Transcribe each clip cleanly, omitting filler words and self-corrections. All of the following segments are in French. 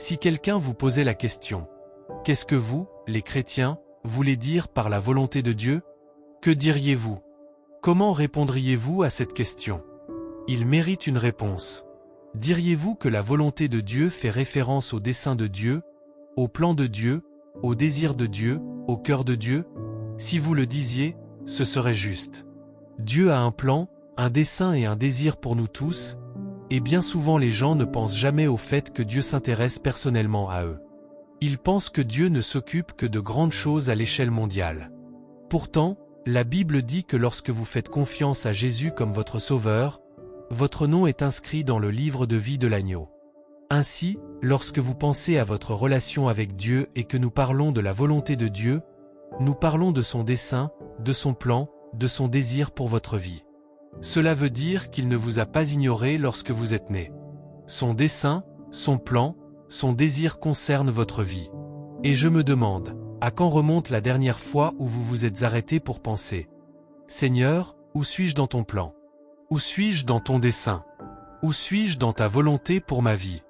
Si quelqu'un vous posait la question, qu'est-ce que vous, les chrétiens, voulez dire par la volonté de Dieu? Que diriez-vous? Comment répondriez-vous à cette question? Il mérite une réponse. Diriez-vous que la volonté de Dieu fait référence au dessein de Dieu, au plan de Dieu, au désir de Dieu, au cœur de Dieu? Si vous le disiez, ce serait juste. Dieu a un plan, un dessein et un désir pour nous tous, et bien souvent les gens ne pensent jamais au fait que Dieu s'intéresse personnellement à eux. Ils pensent que Dieu ne s'occupe que de grandes choses à l'échelle mondiale. Pourtant, la Bible dit que lorsque vous faites confiance à Jésus comme votre Sauveur, votre nom est inscrit dans le livre de vie de l'agneau. Ainsi, lorsque vous pensez à votre relation avec Dieu et que nous parlons de la volonté de Dieu, nous parlons de son dessein, de son plan, de son désir pour votre vie. Cela veut dire qu'il ne vous a pas ignoré lorsque vous êtes né. Son dessein, son plan, son désir concernent votre vie. Et je me demande, à quand remonte la dernière fois où vous vous êtes arrêté pour penser « Seigneur, où suis-je dans ton plan? Où suis-je dans ton dessein? Où suis-je dans ta volonté pour ma vie ?»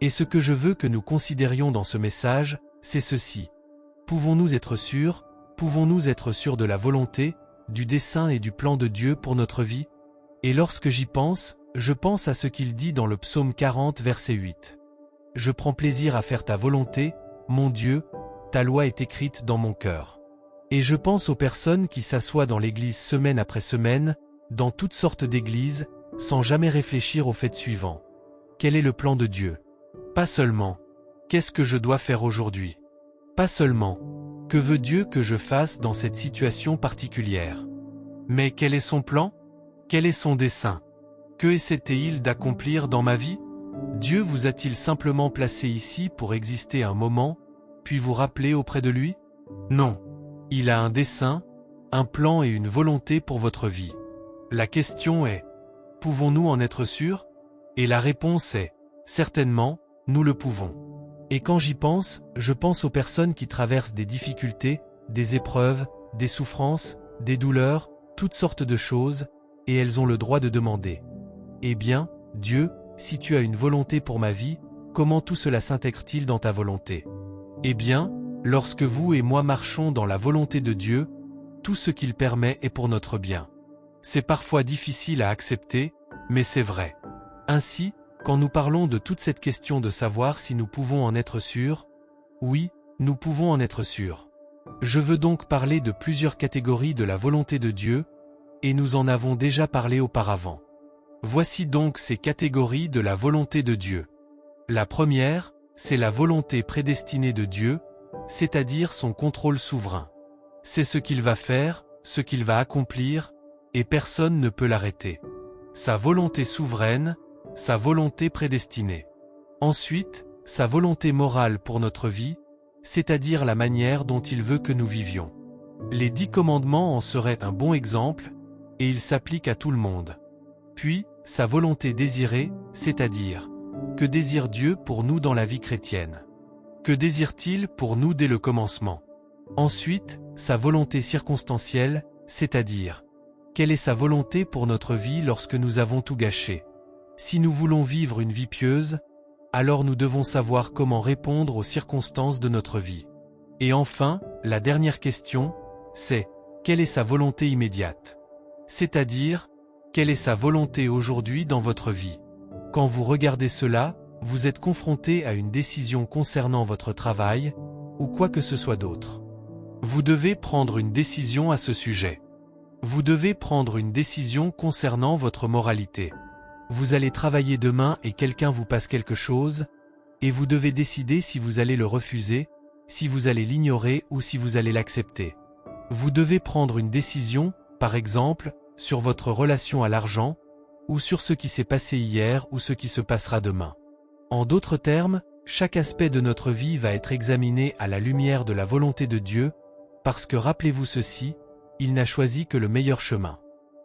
Et ce que je veux que nous considérions dans ce message, c'est ceci. Pouvons-nous être sûrs de la volonté, du dessein et du plan de Dieu pour notre vie? Et lorsque j'y pense, je pense à ce qu'il dit dans le psaume 40 verset 8. « Je prends plaisir à faire ta volonté, mon Dieu, ta loi est écrite dans mon cœur. » Et je pense aux personnes qui s'assoient dans l'église semaine après semaine, dans toutes sortes d'églises, sans jamais réfléchir au fait suivant. Quel est le plan de Dieu? Pas seulement « Qu'est-ce que je dois faire aujourd'hui ?» Pas seulement « Que veut Dieu que je fasse dans cette situation particulière ?» Mais quel est son plan? Quel est son dessein? Que essaie-t-il d'accomplir dans ma vie? Dieu vous a-t-il simplement placé ici pour exister un moment, puis vous rappeler auprès de lui? Non. Il a un dessein, un plan et une volonté pour votre vie. La question est, pouvons-nous en être sûrs? Et la réponse est, certainement, nous le pouvons. Et quand j'y pense, je pense aux personnes qui traversent des difficultés, des épreuves, des souffrances, des douleurs, toutes sortes de choses, et elles ont le droit de demander. Eh bien, Dieu, si tu as une volonté pour ma vie, comment tout cela s'intègre-t-il dans ta volonté? Eh bien, lorsque vous et moi marchons dans la volonté de Dieu, tout ce qu'il permet est pour notre bien. C'est parfois difficile à accepter, mais c'est vrai. Ainsi, quand nous parlons de toute cette question de savoir si nous pouvons en être sûrs, oui, nous pouvons en être sûrs. Je veux donc parler de plusieurs catégories de la volonté de Dieu, et nous en avons déjà parlé auparavant. Voici donc ces catégories de la volonté de Dieu. La première, c'est la volonté prédestinée de Dieu, c'est-à-dire son contrôle souverain. C'est ce qu'il va faire, ce qu'il va accomplir, et personne ne peut l'arrêter. Sa volonté souveraine, sa volonté prédestinée. Ensuite, sa volonté morale pour notre vie, c'est-à-dire la manière dont il veut que nous vivions. Les 10 commandements en seraient un bon exemple, et ils s'appliquent à tout le monde. Puis, sa volonté désirée, c'est-à-dire, que désire Dieu pour nous dans la vie chrétienne? Que désire-t-il pour nous dès le commencement? Ensuite, sa volonté circonstancielle, c'est-à-dire, quelle est sa volonté pour notre vie lorsque nous avons tout gâché? Si nous voulons vivre une vie pieuse, alors nous devons savoir comment répondre aux circonstances de notre vie. Et enfin, la dernière question, c'est, quelle est sa volonté immédiate? C'est-à-dire, quelle est sa volonté aujourd'hui dans votre vie? Quand vous regardez cela, vous êtes confronté à une décision concernant votre travail, ou quoi que ce soit d'autre. Vous devez prendre une décision à ce sujet. Vous devez prendre une décision concernant votre moralité. Vous allez travailler demain et quelqu'un vous passe quelque chose, et vous devez décider si vous allez le refuser, si vous allez l'ignorer ou si vous allez l'accepter. Vous devez prendre une décision, par exemple, sur votre relation à l'argent, ou sur ce qui s'est passé hier ou ce qui se passera demain. En d'autres termes, chaque aspect de notre vie va être examiné à la lumière de la volonté de Dieu, parce que rappelez-vous ceci, il n'a choisi que le meilleur chemin.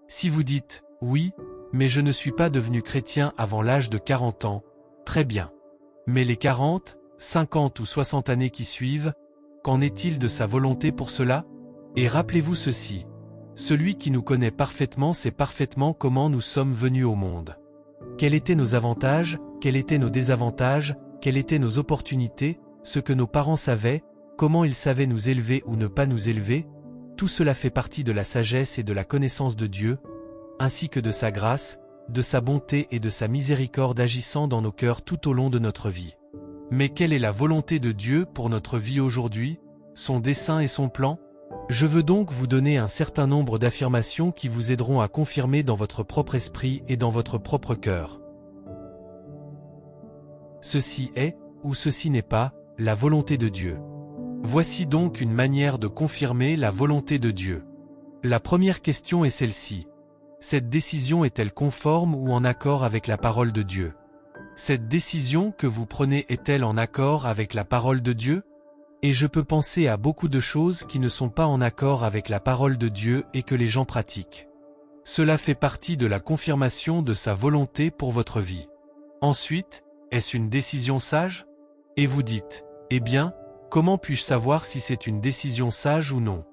Si vous dites « Oui, mais je ne suis pas devenu chrétien avant l'âge de 40 ans », très bien. Mais les 40, 50 ou 60 années qui suivent, qu'en est-il de sa volonté pour cela? Et rappelez-vous ceci, celui qui nous connaît parfaitement sait parfaitement comment nous sommes venus au monde. Quels étaient nos avantages, quels étaient nos désavantages, quelles étaient nos opportunités, ce que nos parents savaient, comment ils savaient nous élever ou ne pas nous élever, tout cela fait partie de la sagesse et de la connaissance de Dieu, ainsi que de sa grâce, de sa bonté et de sa miséricorde agissant dans nos cœurs tout au long de notre vie. Mais quelle est la volonté de Dieu pour notre vie aujourd'hui, son dessein et son plan? Je veux donc vous donner un certain nombre d'affirmations qui vous aideront à confirmer dans votre propre esprit et dans votre propre cœur. Ceci est, ou ceci n'est pas, la volonté de Dieu. Voici donc une manière de confirmer la volonté de Dieu. La première question est celle-ci. Cette décision est-elle conforme ou en accord avec la parole de Dieu? Cette décision que vous prenez est-elle en accord avec la parole de Dieu? Et je peux penser à beaucoup de choses qui ne sont pas en accord avec la parole de Dieu et que les gens pratiquent. Cela fait partie de la confirmation de sa volonté pour votre vie. Ensuite, est-ce une décision sage? Et vous dites, eh bien, comment puis-je savoir si c'est une décision sage ou non?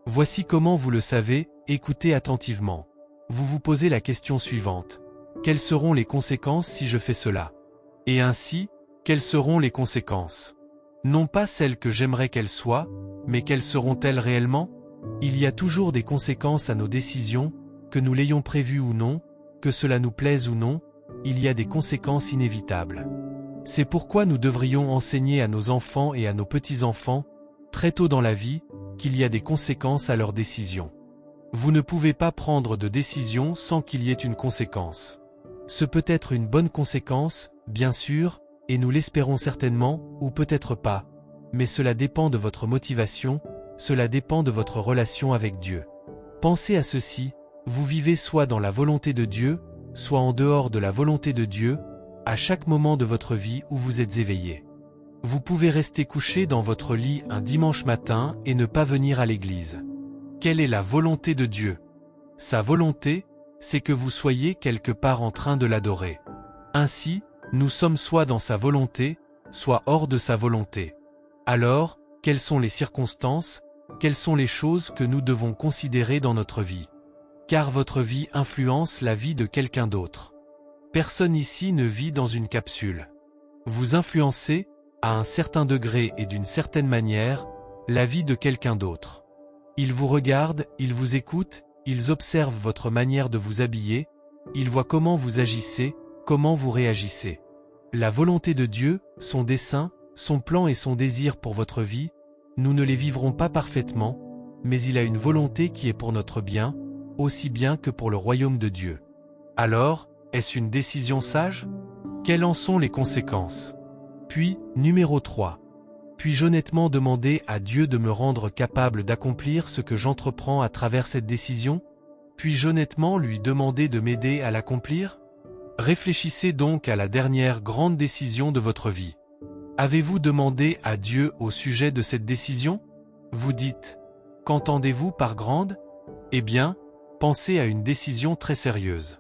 Voici comment vous le savez, écoutez attentivement. Vous vous posez la question suivante. Quelles seront les conséquences si je fais cela? Et ainsi, quelles seront les conséquences? Non pas celles que j'aimerais qu'elles soient, mais quelles seront-elles réellement? Il y a toujours des conséquences à nos décisions, que nous l'ayons prévues ou non, que cela nous plaise ou non, il y a des conséquences inévitables. C'est pourquoi nous devrions enseigner à nos enfants et à nos petits-enfants, très tôt dans la vie, qu'il y a des conséquences à leurs décisions. Vous ne pouvez pas prendre de décision sans qu'il y ait une conséquence. Ce peut être une bonne conséquence, bien sûr, et nous l'espérons certainement, ou peut-être pas, mais cela dépend de votre motivation, cela dépend de votre relation avec Dieu. Pensez à ceci, vous vivez soit dans la volonté de Dieu, soit en dehors de la volonté de Dieu, à chaque moment de votre vie où vous êtes éveillé. Vous pouvez rester couché dans votre lit un dimanche matin et ne pas venir à l'église. Quelle est la volonté de Dieu? Sa volonté, c'est que vous soyez quelque part en train de l'adorer. Ainsi, nous sommes soit dans sa volonté, soit hors de sa volonté. Alors, quelles sont les circonstances, quelles sont les choses que nous devons considérer dans notre vie? Car votre vie influence la vie de quelqu'un d'autre. Personne ici ne vit dans une capsule. Vous influencez, à un certain degré et d'une certaine manière, la vie de quelqu'un d'autre. Ils vous regardent, ils vous écoutent, ils observent votre manière de vous habiller, ils voient comment vous agissez, comment vous réagissez. La volonté de Dieu, son dessein, son plan et son désir pour votre vie, nous ne les vivrons pas parfaitement, mais il a une volonté qui est pour notre bien, aussi bien que pour le royaume de Dieu. Alors, est-ce une décision sage? Quelles en sont les conséquences? Puis, numéro 3. Puis-je honnêtement demander à Dieu de me rendre capable d'accomplir ce que j'entreprends à travers cette décision? Puis-je honnêtement lui demander de m'aider à l'accomplir? Réfléchissez donc à la dernière grande décision de votre vie. Avez-vous demandé à Dieu au sujet de cette décision? Vous dites, qu'entendez-vous par grande? Eh bien, pensez à une décision très sérieuse.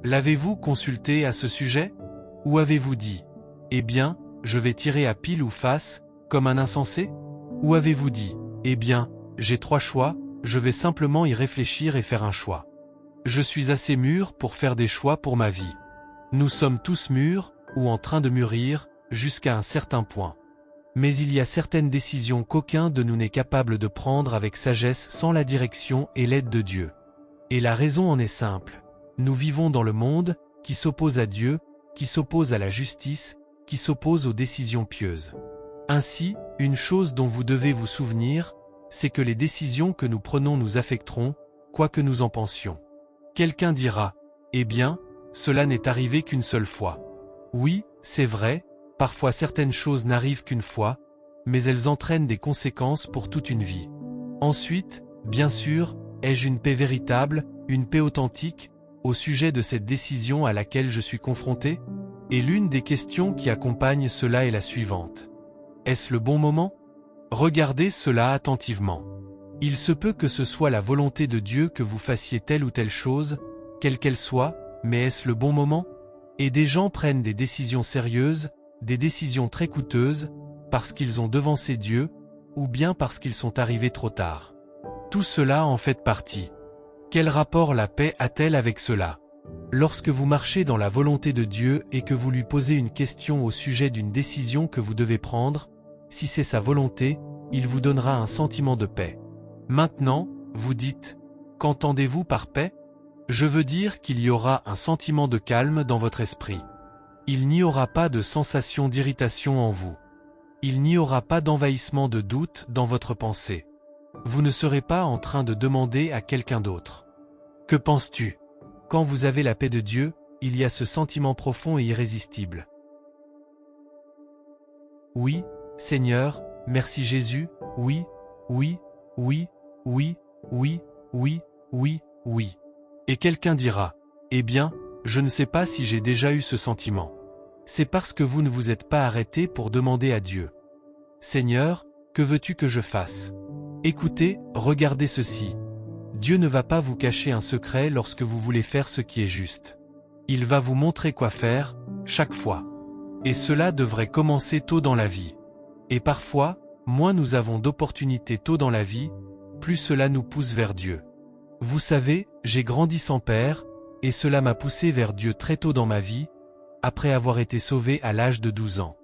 L'avez-vous consulté à ce sujet? Ou avez-vous dit, eh bien, je vais tirer à pile ou face, comme un insensé? Ou avez-vous dit, eh bien, j'ai 3 choix, je vais simplement y réfléchir et faire un choix. Je suis assez mûr pour faire des choix pour ma vie. Nous sommes tous mûrs, ou en train de mûrir, jusqu'à un certain point. Mais il y a certaines décisions qu'aucun de nous n'est capable de prendre avec sagesse sans la direction et l'aide de Dieu. Et la raison en est simple. Nous vivons dans le monde, qui s'oppose à Dieu, qui s'oppose à la justice, qui s'oppose aux décisions pieuses. Ainsi, une chose dont vous devez vous souvenir, c'est que les décisions que nous prenons nous affecteront, quoi que nous en pensions. Quelqu'un dira, eh bien, cela n'est arrivé qu'une seule fois. Oui, c'est vrai, parfois certaines choses n'arrivent qu'une fois, mais elles entraînent des conséquences pour toute une vie. Ensuite, bien sûr, ai-je une paix véritable, une paix authentique, au sujet de cette décision à laquelle je suis confronté? Et l'une des questions qui accompagne cela est la suivante. Est-ce le bon moment? Regardez cela attentivement. Il se peut que ce soit la volonté de Dieu que vous fassiez telle ou telle chose, quelle qu'elle soit, mais est-ce le bon moment? Et des gens prennent des décisions sérieuses, des décisions très coûteuses, parce qu'ils ont devancé Dieu, ou bien parce qu'ils sont arrivés trop tard. Tout cela en fait partie. Quel rapport la paix a-t-elle avec cela? Lorsque vous marchez dans la volonté de Dieu et que vous lui posez une question au sujet d'une décision que vous devez prendre, si c'est sa volonté, il vous donnera un sentiment de paix. Maintenant, vous dites, qu'entendez-vous par paix? Je veux dire qu'il y aura un sentiment de calme dans votre esprit. Il n'y aura pas de sensation d'irritation en vous. Il n'y aura pas d'envahissement de doute dans votre pensée. Vous ne serez pas en train de demander à quelqu'un d'autre. Que penses-tu? Quand vous avez la paix de Dieu, il y a ce sentiment profond et irrésistible. Oui, Seigneur, merci Jésus, oui, oui, oui, oui, oui, oui, oui, oui. Et quelqu'un dira, eh bien, je ne sais pas si j'ai déjà eu ce sentiment. C'est parce que vous ne vous êtes pas arrêté pour demander à Dieu. Seigneur, que veux-tu que je fasse? Écoutez, regardez ceci. Dieu ne va pas vous cacher un secret lorsque vous voulez faire ce qui est juste. Il va vous montrer quoi faire, chaque fois. Et cela devrait commencer tôt dans la vie. Et parfois, moins nous avons d'opportunités tôt dans la vie, plus cela nous pousse vers Dieu. Vous savez, j'ai grandi sans père, et cela m'a poussé vers Dieu très tôt dans ma vie, après avoir été sauvé à l'âge de 12 ans.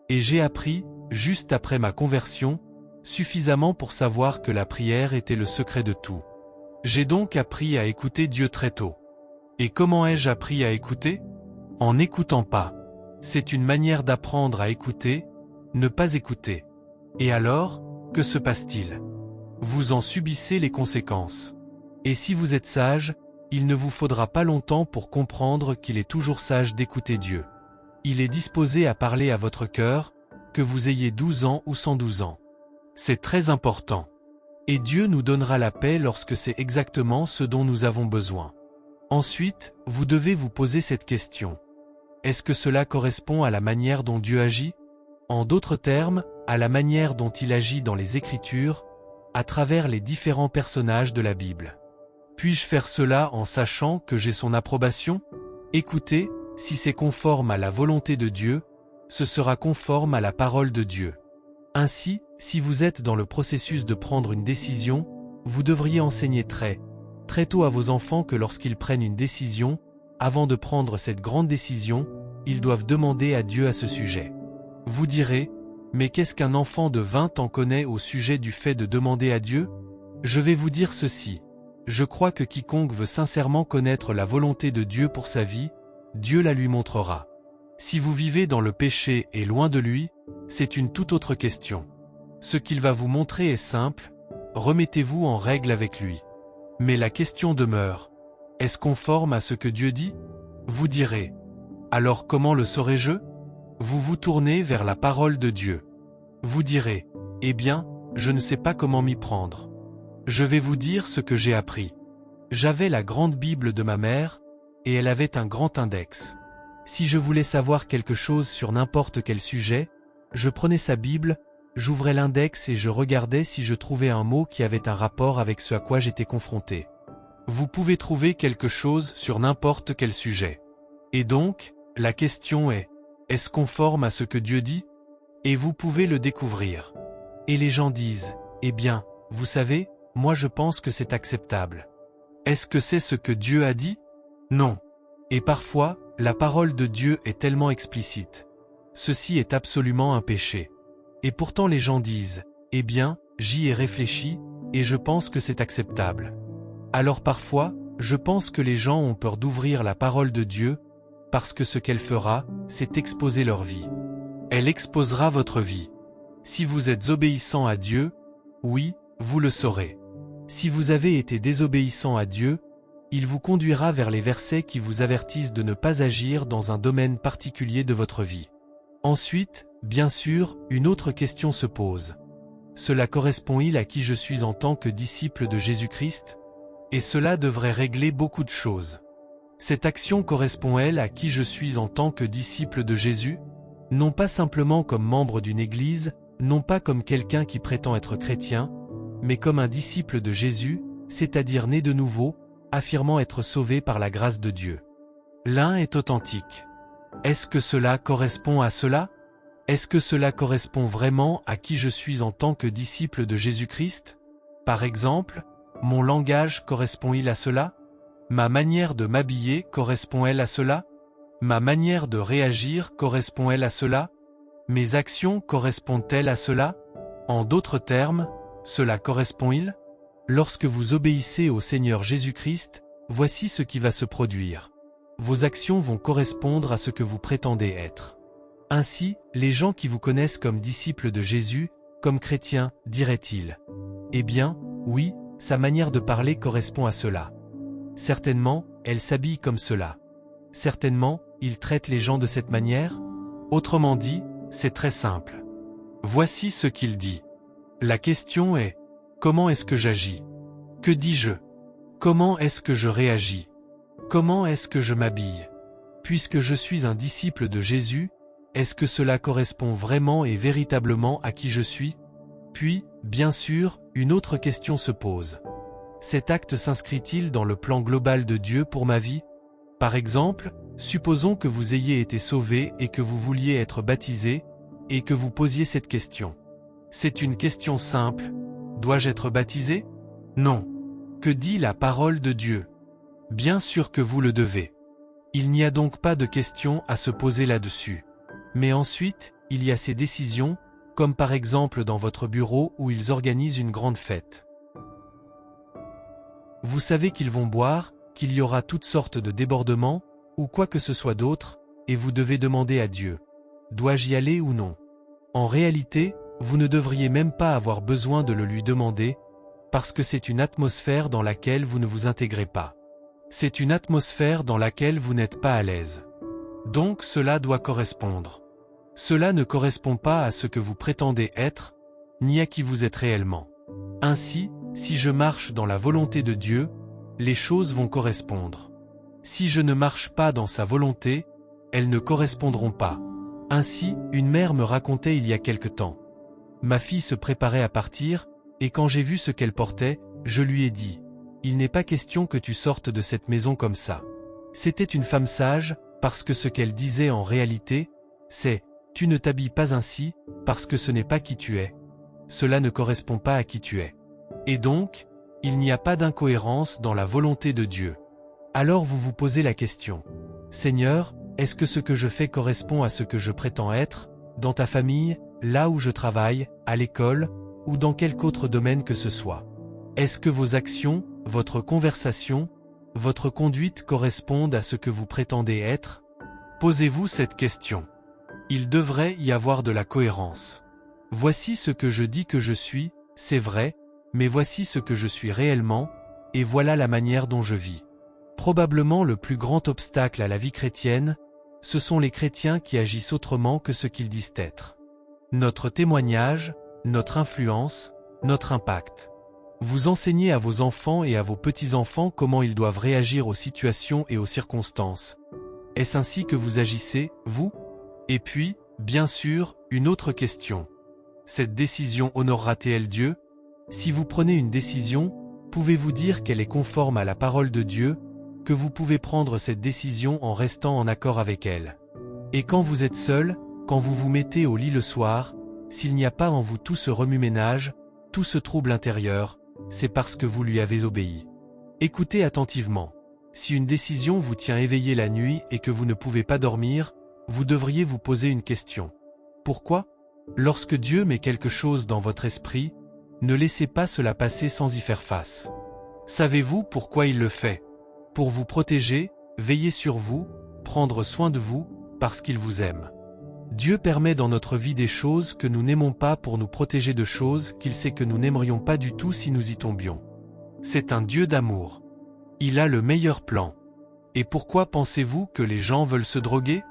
Et j'ai appris, juste après ma conversion, suffisamment pour savoir que la prière était le secret de tout. J'ai donc appris à écouter Dieu très tôt. Et comment ai-je appris à écouter? En n'écoutant pas. C'est une manière d'apprendre à écouter, ne pas écouter. Et alors, que se passe-t-il? Vous en subissez les conséquences. Et si vous êtes sage, il ne vous faudra pas longtemps pour comprendre qu'il est toujours sage d'écouter Dieu. Il est disposé à parler à votre cœur, que vous ayez 12 ans ou 112 ans. C'est très important. Et Dieu nous donnera la paix lorsque c'est exactement ce dont nous avons besoin. Ensuite, vous devez vous poser cette question. Est-ce que cela correspond à la manière dont Dieu agit? En d'autres termes, à la manière dont il agit dans les Écritures, à travers les différents personnages de la Bible. Puis-je faire cela en sachant que j'ai son approbation? Écoutez, si c'est conforme à la volonté de Dieu, ce sera conforme à la parole de Dieu. Ainsi, si vous êtes dans le processus de prendre une décision, vous devriez enseigner très tôt à vos enfants que lorsqu'ils prennent une décision, avant de prendre cette grande décision, ils doivent demander à Dieu à ce sujet. Vous direz, mais qu'est-ce qu'un enfant de 20 ans connaît au sujet du fait de demander à Dieu? Je vais vous dire ceci. Je crois que quiconque veut sincèrement connaître la volonté de Dieu pour sa vie, Dieu la lui montrera. Si vous vivez dans le péché et loin de lui, c'est une toute autre question. Ce qu'il va vous montrer est simple, remettez-vous en règle avec lui. Mais la question demeure, est-ce conforme à ce que Dieu dit? Vous direz, alors comment le saurai-je? Vous vous tournez vers la parole de Dieu. Vous direz, eh bien, je ne sais pas comment m'y prendre. Je vais vous dire ce que j'ai appris. J'avais la grande Bible de ma mère, et elle avait un grand index. Si je voulais savoir quelque chose sur n'importe quel sujet, je prenais sa Bible, j'ouvrais l'index et je regardais si je trouvais un mot qui avait un rapport avec ce à quoi j'étais confronté. Vous pouvez trouver quelque chose sur n'importe quel sujet. Et donc, la question est-ce conforme à ce que Dieu dit? Et vous pouvez le découvrir. Et les gens disent, eh bien, vous savez, moi je pense que c'est acceptable. Est-ce que c'est ce que Dieu a dit? Non. Et parfois, la parole de Dieu est tellement explicite. Ceci est absolument un péché. Et pourtant les gens disent, eh bien, j'y ai réfléchi, et je pense que c'est acceptable. Alors parfois, je pense que les gens ont peur d'ouvrir la parole de Dieu, parce que ce qu'elle fera, c'est exposer leur vie. Elle exposera votre vie. Si vous êtes obéissant à Dieu, oui, vous le saurez. Si vous avez été désobéissant à Dieu, il vous conduira vers les versets qui vous avertissent de ne pas agir dans un domaine particulier de votre vie. Ensuite, bien sûr, une autre question se pose. Cela correspond-il à qui je suis en tant que disciple de Jésus-Christ? Et cela devrait régler beaucoup de choses. Cette action correspond-elle à qui je suis en tant que disciple de Jésus? Non pas simplement comme membre d'une église, non pas comme quelqu'un qui prétend être chrétien, mais comme un disciple de Jésus, c'est-à-dire né de nouveau, affirmant être sauvé par la grâce de Dieu. L'un est authentique. Est-ce que cela correspond à cela? Est-ce que cela correspond vraiment à qui je suis en tant que disciple de Jésus-Christ? Par exemple, mon langage correspond-il à cela? Ma manière de m'habiller correspond-elle à cela? Ma manière de réagir correspond-elle à cela? Mes actions correspondent-elles à cela? En d'autres termes, cela correspond-il? Lorsque vous obéissez au Seigneur Jésus-Christ, voici ce qui va se produire. Vos actions vont correspondre à ce que vous prétendez être. Ainsi, les gens qui vous connaissent comme disciples de Jésus, comme chrétiens, diraient-ils: Eh bien, oui, sa manière de parler correspond à cela. Certainement, elle s'habille comme cela. Certainement, il traite les gens de cette manière. Autrement dit, c'est très simple. Voici ce qu'il dit. La question est: comment est-ce que j'agis? Que dis-je? Comment est-ce que je réagis? Comment est-ce que je m'habille? Puisque je suis un disciple de Jésus, est-ce que cela correspond vraiment et véritablement à qui je suis? Puis, bien sûr, une autre question se pose. Cet acte s'inscrit-il dans le plan global de Dieu pour ma vie? Par exemple, supposons que vous ayez été sauvé et que vous vouliez être baptisé, et que vous posiez cette question. C'est une question simple. Dois-je être baptisé? Non. Que dit la parole de Dieu? Bien sûr que vous le devez. Il n'y a donc pas de question à se poser là-dessus. Mais ensuite, il y a ces décisions, comme par exemple dans votre bureau où ils organisent une grande fête. Vous savez qu'ils vont boire, qu'il y aura toutes sortes de débordements, ou quoi que ce soit d'autre, et vous devez demander à Dieu: dois-je y aller ou non? En réalité, vous ne devriez même pas avoir besoin de le lui demander, parce que c'est une atmosphère dans laquelle vous ne vous intégrez pas. C'est une atmosphère dans laquelle vous n'êtes pas à l'aise. Donc cela doit correspondre. Cela ne correspond pas à ce que vous prétendez être, ni à qui vous êtes réellement. Ainsi, si je marche dans la volonté de Dieu, les choses vont correspondre. Si je ne marche pas dans sa volonté, elles ne correspondront pas. Ainsi, une mère me racontait il y a quelque temps. Ma fille se préparait à partir, et quand j'ai vu ce qu'elle portait, je lui ai dit: il n'est pas question que tu sortes de cette maison comme ça. C'était une femme sage, parce que ce qu'elle disait en réalité, c'est: tu ne t'habilles pas ainsi, parce que ce n'est pas qui tu es. Cela ne correspond pas à qui tu es. Et donc, il n'y a pas d'incohérence dans la volonté de Dieu. Alors vous vous posez la question: Seigneur, est-ce que ce que je fais correspond à ce que je prétends être, dans ta famille, là où je travaille, à l'école, ou dans quelque autre domaine que ce soit? Est-ce que vos actions, votre conversation, votre conduite correspondent à ce que vous prétendez être? Posez-vous cette question. Il devrait y avoir de la cohérence. Voici ce que je dis que je suis, c'est vrai, mais voici ce que je suis réellement, et voilà la manière dont je vis. Probablement le plus grand obstacle à la vie chrétienne, ce sont les chrétiens qui agissent autrement que ce qu'ils disent être. Notre témoignage, notre influence, notre impact. Vous enseignez à vos enfants et à vos petits-enfants comment ils doivent réagir aux situations et aux circonstances. Est-ce ainsi que vous agissez, vous? Et puis, bien sûr, une autre question. Cette décision honorera-t-elle Dieu? Si vous prenez une décision, pouvez-vous dire qu'elle est conforme à la parole de Dieu, que vous pouvez prendre cette décision en restant en accord avec elle? Et quand vous êtes seul, quand vous vous mettez au lit le soir, s'il n'y a pas en vous tout ce remue-ménage, tout ce trouble intérieur, c'est parce que vous lui avez obéi. Écoutez attentivement. Si une décision vous tient éveillé la nuit et que vous ne pouvez pas dormir, vous devriez vous poser une question. Pourquoi? Lorsque Dieu met quelque chose dans votre esprit, ne laissez pas cela passer sans y faire face. Savez-vous pourquoi il le fait? Pour vous protéger, veiller sur vous, prendre soin de vous, parce qu'il vous aime. Dieu permet dans notre vie des choses que nous n'aimons pas pour nous protéger de choses qu'il sait que nous n'aimerions pas du tout si nous y tombions. C'est un Dieu d'amour. Il a le meilleur plan. Et pourquoi pensez-vous que les gens veulent se droguer?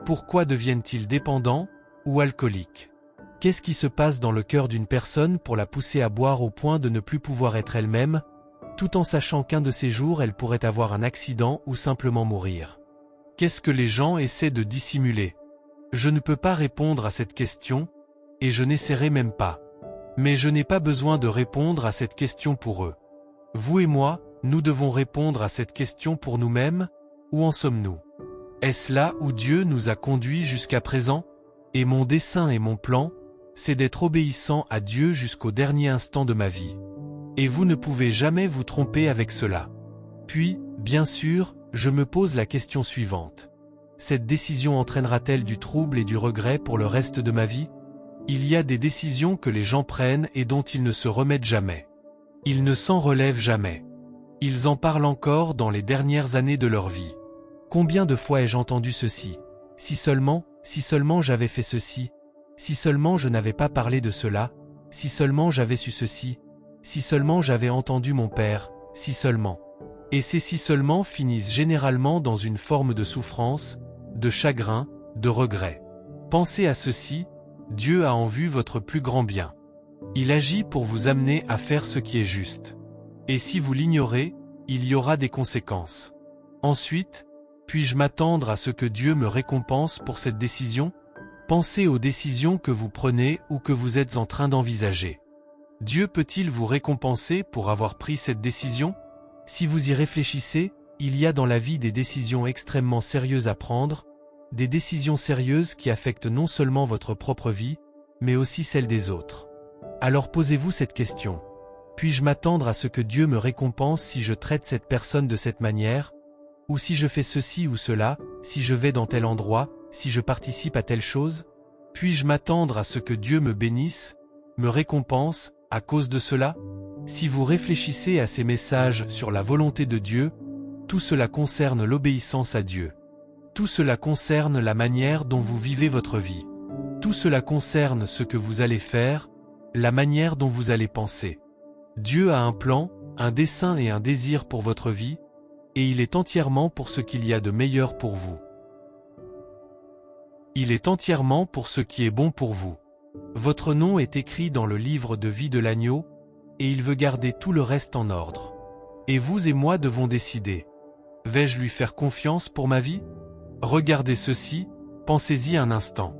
Pourquoi deviennent-ils dépendants ou alcooliques? Qu'est-ce qui se passe dans le cœur d'une personne pour la pousser à boire au point de ne plus pouvoir être elle-même, tout en sachant qu'un de ces jours elle pourrait avoir un accident ou simplement mourir? Qu'est-ce que les gens essaient de dissimuler? Je ne peux pas répondre à cette question, et je n'essaierai même pas. Mais je n'ai pas besoin de répondre à cette question pour eux. Vous et moi, nous devons répondre à cette question pour nous-mêmes. Où en sommes-nous? Est-ce là où Dieu nous a conduits jusqu'à présent? Et mon dessein et mon plan, c'est d'être obéissant à Dieu jusqu'au dernier instant de ma vie. Et vous ne pouvez jamais vous tromper avec cela. Puis, bien sûr, je me pose la question suivante. Cette décision entraînera-t-elle du trouble et du regret pour le reste de ma vie? Il y a des décisions que les gens prennent et dont ils ne se remettent jamais. Ils ne s'en relèvent jamais. Ils en parlent encore dans les dernières années de leur vie. Combien de fois ai-je entendu ceci? Si seulement j'avais fait ceci, si seulement je n'avais pas parlé de cela, si seulement j'avais su ceci, si seulement j'avais entendu mon père, si seulement. Et ces si seulement finissent généralement dans une forme de souffrance, de chagrin, de regret. Pensez à ceci, Dieu a en vue votre plus grand bien. Il agit pour vous amener à faire ce qui est juste. Et si vous l'ignorez, il y aura des conséquences. Ensuite, puis-je m'attendre à ce que Dieu me récompense pour cette décision? Pensez aux décisions que vous prenez ou que vous êtes en train d'envisager. Dieu peut-il vous récompenser pour avoir pris cette décision? Si vous y réfléchissez, il y a dans la vie des décisions extrêmement sérieuses à prendre, des décisions sérieuses qui affectent non seulement votre propre vie, mais aussi celle des autres. Alors posez-vous cette question. Puis-je m'attendre à ce que Dieu me récompense si je traite cette personne de cette manière? Ou si je fais ceci ou cela, si je vais dans tel endroit, si je participe à telle chose? Puis-je m'attendre à ce que Dieu me bénisse, me récompense, à cause de cela? Si vous réfléchissez à ces messages sur la volonté de Dieu, tout cela concerne l'obéissance à Dieu. Tout cela concerne la manière dont vous vivez votre vie. Tout cela concerne ce que vous allez faire, la manière dont vous allez penser. Dieu a un plan, un dessein et un désir pour votre vie, et il est entièrement pour ce qu'il y a de meilleur pour vous. Il est entièrement pour ce qui est bon pour vous. Votre nom est écrit dans le livre de vie de l'agneau, et il veut garder tout le reste en ordre. Et vous et moi devons décider. Vais-je lui faire confiance pour ma vie? Regardez ceci, pensez-y un instant.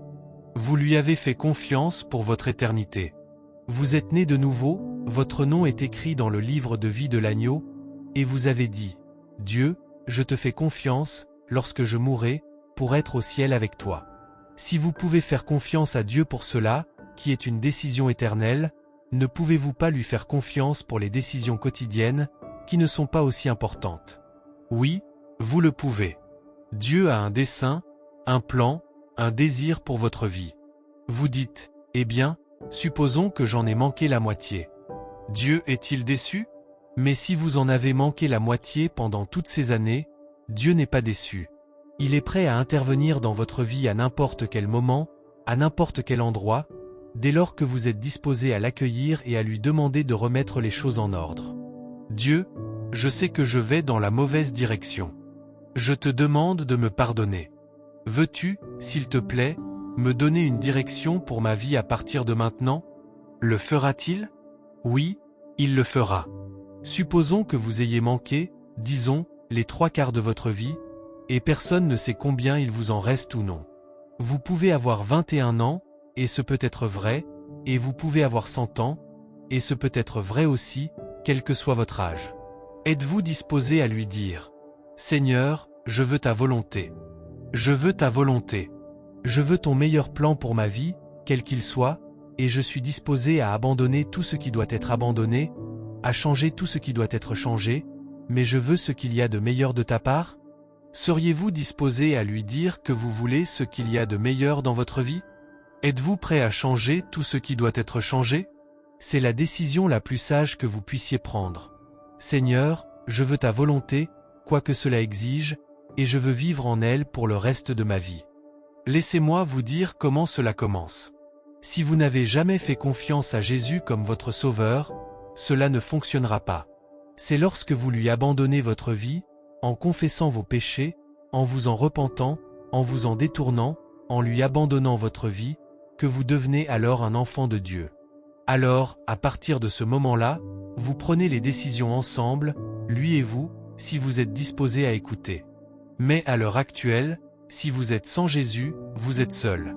Vous lui avez fait confiance pour votre éternité. Vous êtes né de nouveau, votre nom est écrit dans le livre de vie de l'agneau, et vous avez dit, Dieu, je te fais confiance, lorsque je mourrai, pour être au ciel avec toi. Si vous pouvez faire confiance à Dieu pour cela, qui est une décision éternelle, ne pouvez-vous pas lui faire confiance pour les décisions quotidiennes, qui ne sont pas aussi importantes? Oui, vous le pouvez. Dieu a un dessein, un plan, un désir pour votre vie. Vous dites, eh bien, supposons que j'en ai manqué la moitié. Dieu est-il déçu? Mais si vous en avez manqué la moitié pendant toutes ces années, Dieu n'est pas déçu. Il est prêt à intervenir dans votre vie à n'importe quel moment, à n'importe quel endroit, dès lors que vous êtes disposé à l'accueillir et à lui demander de remettre les choses en ordre. Dieu, je sais que je vais dans la mauvaise direction. Je te demande de me pardonner. Veux-tu, s'il te plaît, me donner une direction pour ma vie à partir de maintenant? Le fera-t-il? Oui, il le fera. Supposons que vous ayez manqué, disons, les 3/4 de votre vie, et personne ne sait combien il vous en reste ou non. Vous pouvez avoir 21 ans, et ce peut être vrai, et vous pouvez avoir 100 ans, et ce peut être vrai aussi, quel que soit votre âge. Êtes-vous disposé à lui dire, Seigneur, je veux ta volonté. Je veux ta volonté. Je veux ton meilleur plan pour ma vie, quel qu'il soit, et je suis disposé à abandonner tout ce qui doit être abandonné, à changer tout ce qui doit être changé, mais je veux ce qu'il y a de meilleur de ta part? Seriez-vous disposé à lui dire que vous voulez ce qu'il y a de meilleur dans votre vie? Êtes-vous prêt à changer tout ce qui doit être changé? C'est la décision la plus sage que vous puissiez prendre. Seigneur, je veux ta volonté, quoi que cela exige, et je veux vivre en elle pour le reste de ma vie. Laissez-moi vous dire comment cela commence. Si vous n'avez jamais fait confiance à Jésus comme votre Sauveur, cela ne fonctionnera pas. C'est lorsque vous lui abandonnez votre vie, en confessant vos péchés, en vous en repentant, en vous en détournant, en lui abandonnant votre vie, que vous devenez alors un enfant de Dieu. Alors, à partir de ce moment-là, vous prenez les décisions ensemble, lui et vous, si vous êtes disposés à écouter. Mais à l'heure actuelle, si vous êtes sans Jésus, vous êtes seul.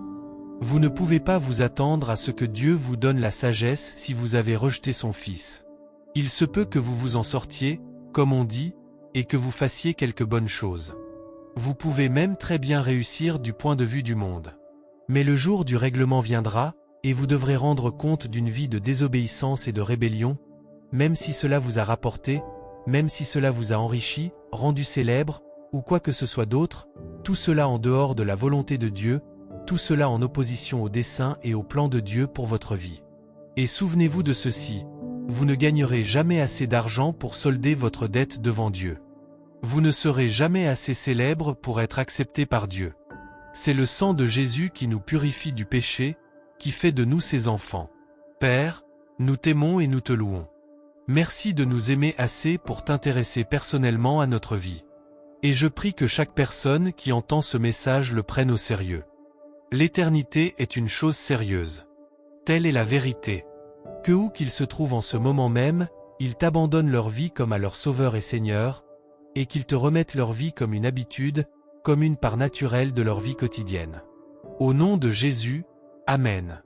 Vous ne pouvez pas vous attendre à ce que Dieu vous donne la sagesse si vous avez rejeté son Fils. Il se peut que vous vous en sortiez, comme on dit, et que vous fassiez quelques bonnes choses. Vous pouvez même très bien réussir du point de vue du monde. Mais le jour du règlement viendra, et vous devrez rendre compte d'une vie de désobéissance et de rébellion, même si cela vous a rapporté, même si cela vous a enrichi, rendu célèbre, ou quoi que ce soit d'autre, tout cela en dehors de la volonté de Dieu, tout cela en opposition au dessein et au plan de Dieu pour votre vie. Et souvenez-vous de ceci, vous ne gagnerez jamais assez d'argent pour solder votre dette devant Dieu. Vous ne serez jamais assez célèbre pour être accepté par Dieu. C'est le sang de Jésus qui nous purifie du péché, qui fait de nous ses enfants. Père, nous t'aimons et nous te louons. Merci de nous aimer assez pour t'intéresser personnellement à notre vie. Et je prie que chaque personne qui entend ce message le prenne au sérieux. L'éternité est une chose sérieuse. Telle est la vérité. Que où qu'ils se trouvent en ce moment même, ils t'abandonnent leur vie comme à leur Sauveur et Seigneur, et qu'ils te remettent leur vie comme une habitude, comme une part naturelle de leur vie quotidienne. Au nom de Jésus, Amen.